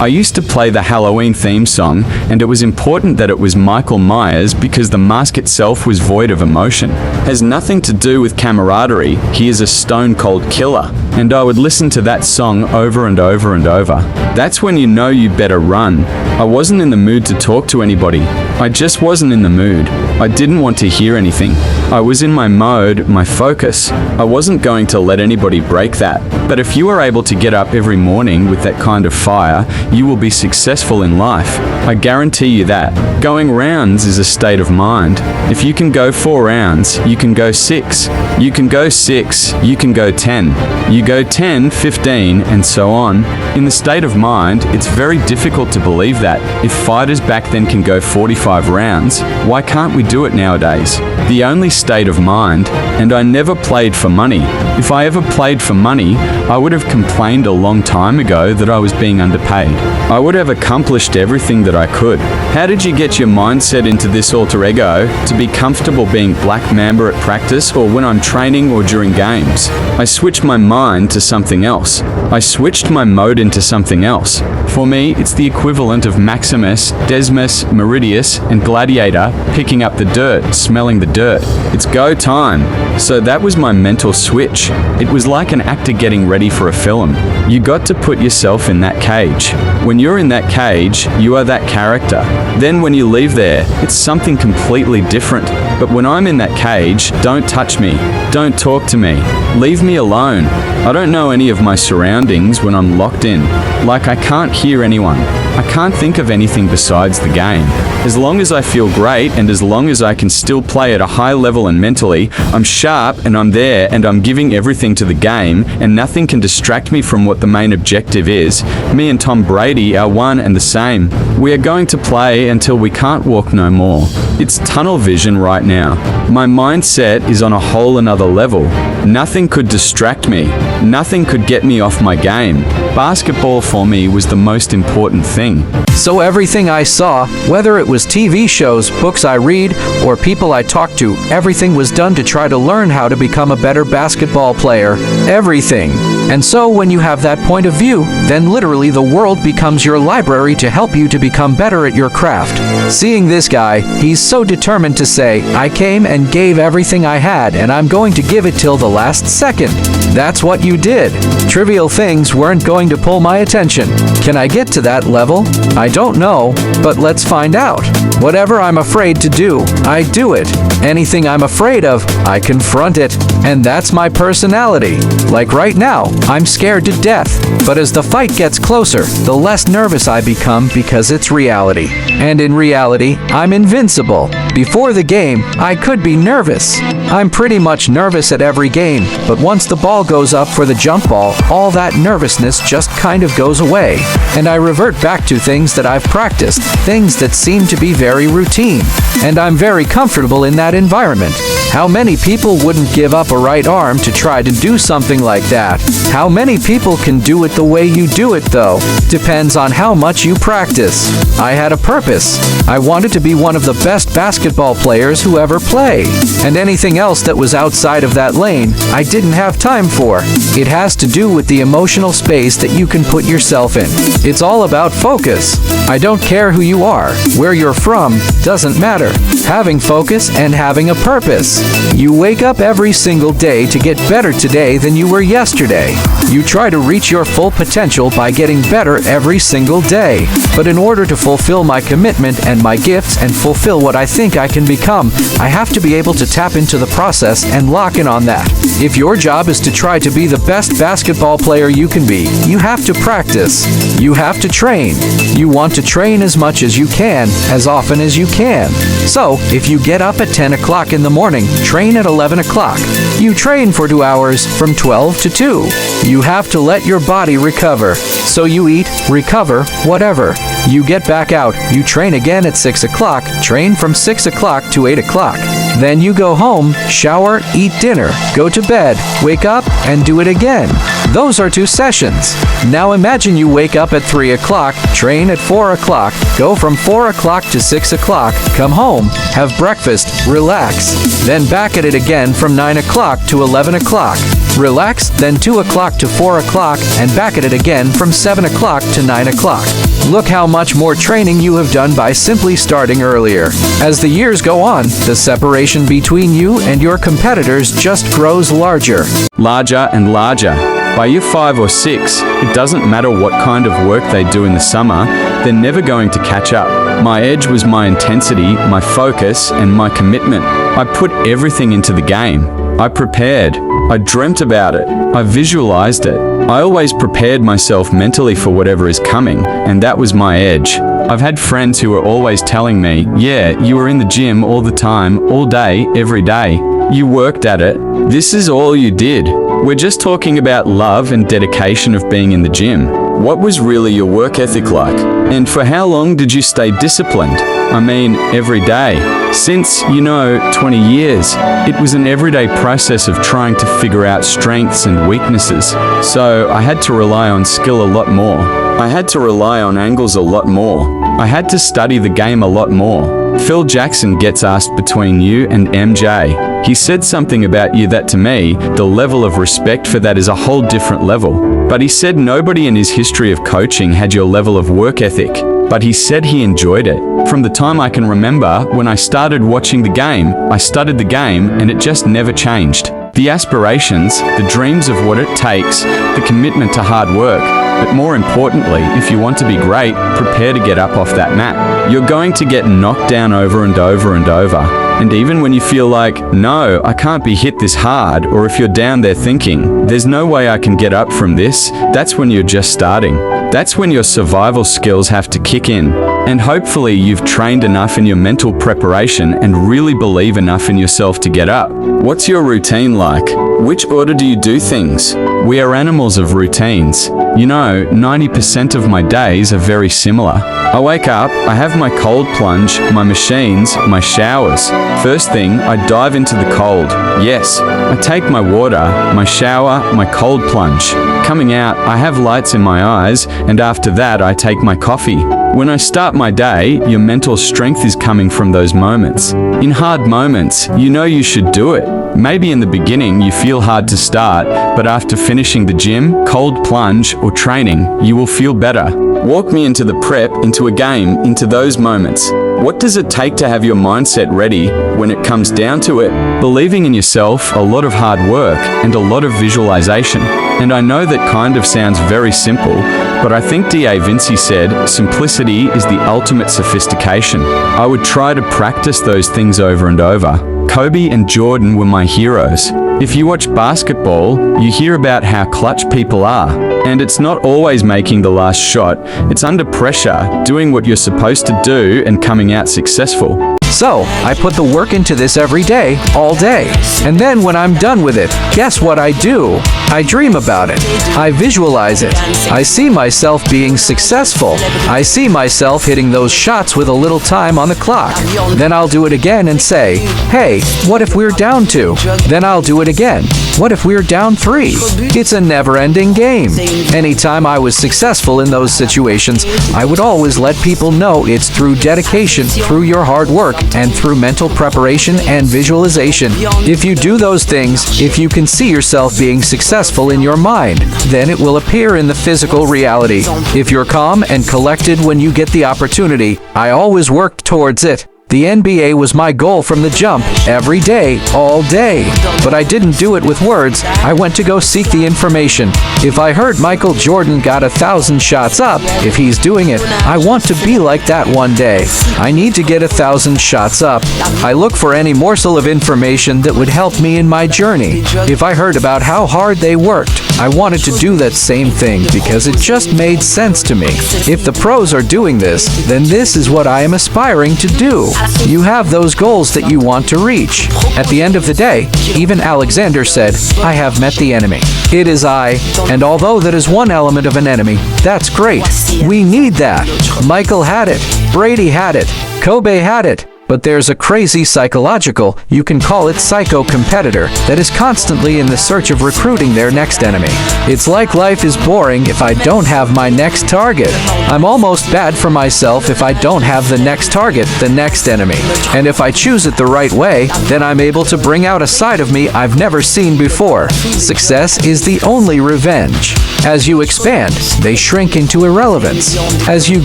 I used to play the Halloween theme song, and it was important that it was Michael Myers because the mask itself was void of emotion. Has nothing to do with camaraderie, he is a stone-cold killer. And I would listen to that song over and over and over. That's when you know you better run. I wasn't in the mood to talk to anybody. I just wasn't in the mood. I didn't want to hear anything. I was in my mode, my focus. I wasn't going to let anybody break that. But if you are able to get up every morning with that kind of fire, you will be successful in life. I guarantee you that. Going rounds is a state of mind. If you can go 4 rounds, you can go 6. You can go 6, you can go 10. You go 10, 15, and so on. In the state of mind, it's very difficult to believe that. If fighters back then can go 45 rounds, why can't we do it nowadays? The only state of mind, and I never played for money. If I ever played for money, I would have complained a long time ago that I was being underpaid. I would have accomplished everything that I could. How did you get your mindset into this alter ego to be comfortable being Black Mamba at practice or when I'm training or during games? I switched my mind to something else. I switched my mode into something else. For me, it's the equivalent of Maximus, Decimus, Meridius, and Gladiator picking up the dirt, smelling the dirt. It's go time. So that was my mental switch. It was like an actor getting ready for a film. You got to put yourself in that cage. When you're in that cage, you are that character. Then when you leave there, it's something completely different. But when I'm in that cage, don't touch me. Don't talk to me. Leave me alone. I don't know any of my surroundings when I'm locked in. Like I can't hear anyone. I can't think of anything besides the game. As long as I feel great and as long as I can still play at a high level and mentally, I'm sharp and I'm there and I'm giving everything to the game and nothing can distract me from what the main objective is. Me and Tom Brady are one and the same. We are going to play until we can't walk no more. It's tunnel vision right now. My mindset is on a whole another level. Nothing could distract me. Nothing could get me off my game. Basketball for me was the most important thing. So everything I saw, whether it was TV shows, books I read, or people I talked to, everything was done to try to learn how to become a better basketball player. Everything. And so when you have that point of view, then literally the world becomes your library to help you to become better at your craft. Seeing this guy, he's so determined to say, I came and gave everything I had, and I'm going to give it till the last second. That's what you did. Trivial things weren't going to pull my attention. Can I get to that level? I don't know, but let's find out. Whatever I'm afraid to do, I do it. Anything I'm afraid of, I confront it. And that's my personality. Like right now, I'm scared to death. But as the fight gets closer, the less nervous I become because it's reality. And in reality, I'm invincible. Before the game, I could be nervous. I'm pretty much nervous at every game, but once the ball goes up for the jump ball, all that nervousness just kind of goes away. And I revert back to things that I've practiced, things that seem to be very routine. And I'm very comfortable in that environment. How many people wouldn't give up a right arm to try to do something like that? How many people can do it the way you do it, though? Depends on how much you practice. I had a purpose. I wanted to be one of the best basketball players who ever play. And anything else that was outside of that lane, I didn't have time for. It has to do with the emotional space that you can put yourself in. It's all about focus. I don't care who you are. Where you're from doesn't matter. Having focus and having a purpose. You wake up every single day to get better today than you were yesterday. You try to reach your full potential by getting better every single day. But in order to fulfill my commitment and my gifts and fulfill what I think I can become, I have to be able to tap into the process and lock in on that. If your job is to try to be the best basketball player you can be, you have to practice. You have to train. You want to train as much as you can, as often as you can. So, if you get up at 10 o'clock in the morning, train at 11 o'clock. You train for 2 hours from 12 to 2. You have to let your body recover. So you eat, recover, whatever. You get back out, you train again at 6 o'clock, train from 6 o'clock to 8 o'clock. Then you go home, shower, eat dinner, go to bed, wake up, and do it again. Those are 2 sessions. Now imagine you wake up at 3 o'clock, train at 4 o'clock, go from 4 o'clock to 6 o'clock, come home, have breakfast, relax. Then back at it again from 9 o'clock to 11 o'clock. relax, then 2 o'clock to 4 o'clock, and back at it again from 7 o'clock to 9 o'clock. Look how much more training you have done by simply starting earlier. As the years go on, the separation between you and your competitors just grows larger. Larger and larger. By year 5 or 6, it doesn't matter what kind of work they do in the summer, they're never going to catch up. My edge was my intensity, my focus, and my commitment. I put everything into the game. I prepared. I dreamt about it. I visualized it. I always prepared myself mentally for whatever is coming, and that was my edge. I've had friends who were always telling me, yeah, you were in the gym all the time, all day, every day. You worked at it. This is all you did. We're just talking about love and dedication of being in the gym. What was really your work ethic like? And for how long did you stay disciplined? I mean, every day. Since, 20 years, it was an everyday process of trying to figure out strengths and weaknesses. So I had to rely on skill a lot more. I had to rely on angles a lot more. I had to study the game a lot more. Phil Jackson gets asked between you and MJ. He said something about you that to me, the level of respect for that is a whole different level. But he said nobody in his history of coaching had your level of work ethic. But he said he enjoyed it. From the time I can remember, when I started watching the game, I studied the game and it just never changed. The aspirations, the dreams of what it takes, the commitment to hard work. But more importantly, if you want to be great, prepare to get up off that mat. You're going to get knocked down over and over and over. And even when you feel like, no, I can't be hit this hard, or if you're down there thinking, there's no way I can get up from this, that's when you're just starting. That's when your survival skills have to kick in. And hopefully you've trained enough in your mental preparation and really believe enough in yourself to get up. What's your routine like? Which order do you do things? We are animals of routines. 90% of my days are very similar. I wake up, I have my cold plunge, my machines, my showers. First thing, I dive into the cold. Yes, I take my water, my shower, my cold plunge. Coming out, I have lights in my eyes, and after that, I take my coffee. When I start my day, your mental strength is coming from those moments. In hard moments, you should do it. Maybe in the beginning you feel hard to start, but after finishing the gym, cold plunge, or training, you will feel better. Walk me into the prep, into a game, into those moments. What does it take to have your mindset ready when it comes down to it? Believing in yourself, a lot of hard work, and a lot of visualization. And I know that kind of sounds very simple, but I think D.A. Vinci said, simplicity is the ultimate sophistication. I would try to practice those things over and over. Kobe and Jordan were my heroes. If you watch basketball, you hear about how clutch people are. And it's not always making the last shot, it's under pressure, doing what you're supposed to do and coming out successful. So, I put the work into this every day, all day. And then when I'm done with it, guess what I do? I dream about it. I visualize it. I see myself being successful. I see myself hitting those shots with a little time on the clock. Then I'll do it again and say, hey, what if we're down 2? Then I'll do it again. What if we're down 3? It's a never-ending game. Anytime I was successful in those situations, I would always let people know it's through dedication, through your hard work, and through mental preparation and visualization. If you do those things, if you can see yourself being successful in your mind, then it will appear in the physical reality. If you're calm and collected when you get the opportunity, I always worked towards it. The NBA was my goal from the jump, every day, all day. But I didn't do it with words, I went to go seek the information. If I heard Michael Jordan got 1,000 shots up, if he's doing it, I want to be like that one day. I need to get 1,000 shots up. I look for any morsel of information that would help me in my journey. If I heard about how hard they worked, I wanted to do that same thing because it just made sense to me. If the pros are doing this, then this is what I am aspiring to do. You have those goals that you want to reach. At the end of the day, even Alexander said, I have met the enemy. It is I, and although that is one element of an enemy, that's great. We need that. Michael had it. Brady had it. Kobe had it. But there's a crazy psychological, you can call it psycho-competitor, that is constantly in the search of recruiting their next enemy. It's like life is boring if I don't have my next target. I'm almost bad for myself if I don't have the next target, the next enemy. And if I choose it the right way, then I'm able to bring out a side of me I've never seen before. Success is the only revenge. As you expand, they shrink into irrelevance. As you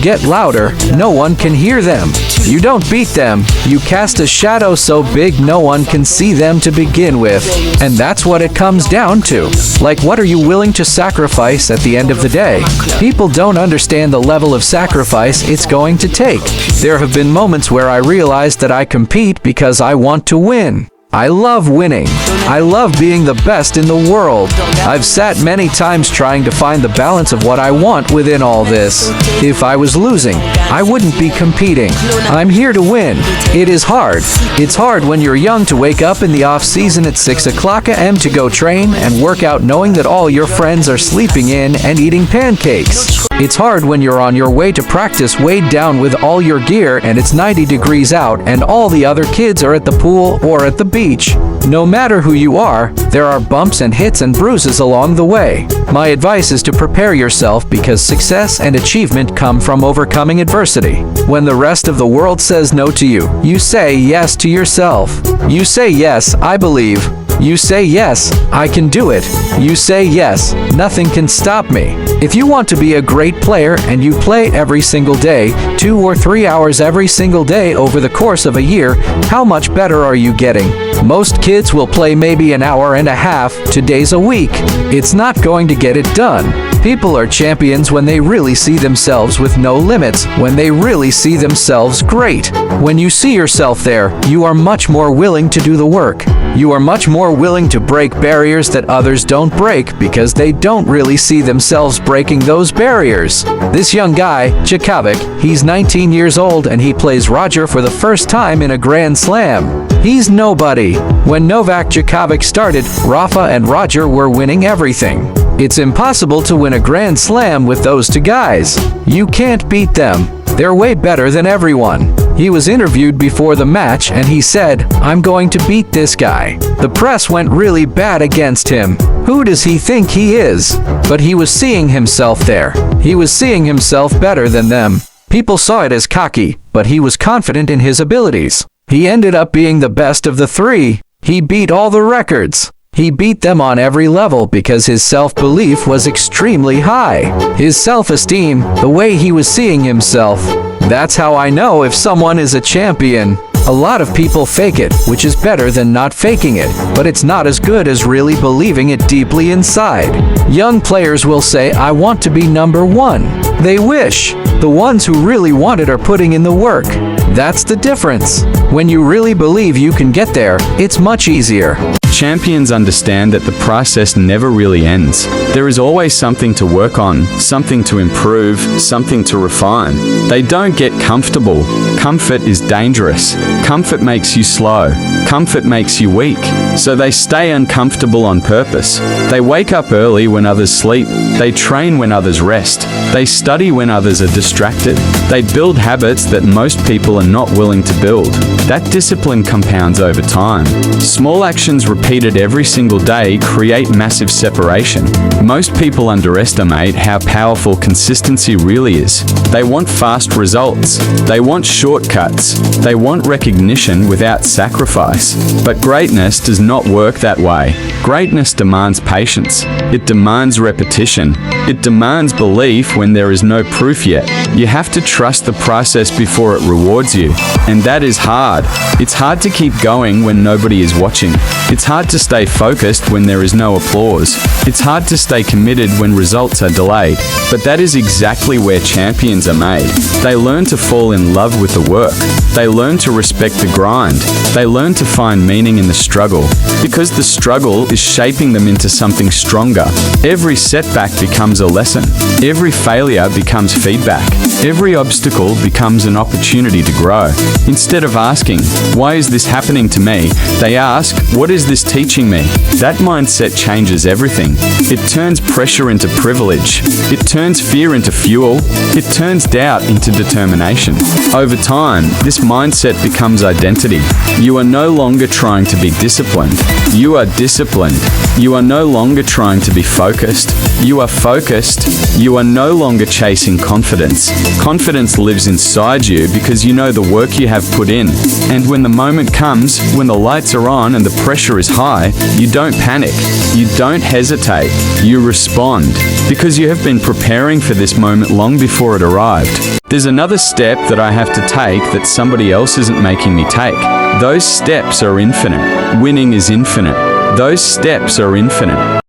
get louder, no one can hear them. You don't beat them, you cast a shadow so big no one can see them to begin with. And that's what it comes down to. Like, what are you willing to sacrifice at the end of the day? People don't understand the level of sacrifice it's going to take. There have been moments where I realized that I compete because I want to win. I love winning. I love being the best in the world. I've sat many times trying to find the balance of what I want within all this. If I was losing, I wouldn't be competing. I'm here to win. It is hard. It's hard when you're young to wake up in the off-season at 6 o'clock a.m. to go train and work out knowing that all your friends are sleeping in and eating pancakes. It's hard when you're on your way to practice weighed down with all your gear and it's 90 degrees out and all the other kids are at the pool or at the beach. No matter who you are, there are bumps and hits and bruises along the way. My advice is to prepare yourself because success and achievement come from overcoming adversity. When the rest of the world says no to you, you say yes to yourself. You say yes, I believe. You say yes, I can do it. You say yes, nothing can stop me. If you want to be a great player and you play every single day, 2 or 3 hours every single day over the course of a year, how much better are you getting? Most kids will play maybe an hour and a half, 2 days a week. It's not going to get it done. People are champions when they really see themselves with no limits, when they really see themselves great. When you see yourself there, you are much more willing to do the work. You are much more willing to break barriers that others don't break because they don't really see themselves breaking those barriers. This young guy, Djokovic, he's 19 years old and he plays Roger for the first time in a Grand Slam. He's nobody. When Novak Djokovic started, Rafa and Roger were winning everything. It's impossible to win a Grand Slam with those two guys. You can't beat them. They're way better than everyone. He was interviewed before the match and he said, "I'm going to beat this guy." The press went really bad against him. Who does he think he is? But he was seeing himself there. He was seeing himself better than them. People saw it as cocky, but he was confident in his abilities. He ended up being the best of the three. He beat all the records. He beat them on every level because his self-belief was extremely high. His self-esteem, the way he was seeing himself. That's how I know if someone is a champion. A lot of people fake it, which is better than not faking it, but it's not as good as really believing it deeply inside. Young players will say, "I want to be number one." They wish. The ones who really want it are putting in the work. That's the difference. When you really believe you can get there, it's much easier. Champions understand that the process never really ends. There is always something to work on, something to improve, something to refine. They don't get comfortable. Comfort is dangerous. Comfort makes you slow. Comfort makes you weak. So they stay uncomfortable on purpose. They wake up early when others sleep. They train when others rest. They study when others are distracted. They build habits that most people are not willing to build. That discipline compounds over time. Small actions repeated every single day create massive separation. Most people underestimate how powerful consistency really is. They want fast results. They want shortcuts. They want recognition without sacrifice. But greatness does not work that way. Greatness demands patience. It demands repetition. It demands belief when there is no proof yet. You have to trust the process before it rewards you. And that is hard. It's hard to keep going when nobody is watching. It's hard to stay focused when there is no applause. It's hard to stay committed when results are delayed. But that is exactly where champions are made. They learn to fall in love with the work. They learn to respect the grind. They learn to find meaning in the struggle. Because the struggle is shaping them into something stronger. Every setback becomes a lesson. Every failure becomes feedback. Every obstacle becomes an opportunity to grow. Instead of asking, why is this happening to me? They ask, what is this teaching me? That mindset changes everything. It turns pressure into privilege. It turns fear into fuel. It turns doubt into determination. Over time, this mindset becomes identity. You are no longer trying to be disciplined. You are disciplined. You are no longer trying to be focused. You are focused. You are no longer chasing confidence. Confidence lives inside you because you know the work you have put in. And when the moment comes, when the lights are on and the pressure is high, you don't panic. You don't hesitate. You respond. Because you have been preparing for this moment long before it arrived. There's another step that I have to take that somebody else isn't making me take. Those steps are infinite. Winning is infinite. Those steps are infinite.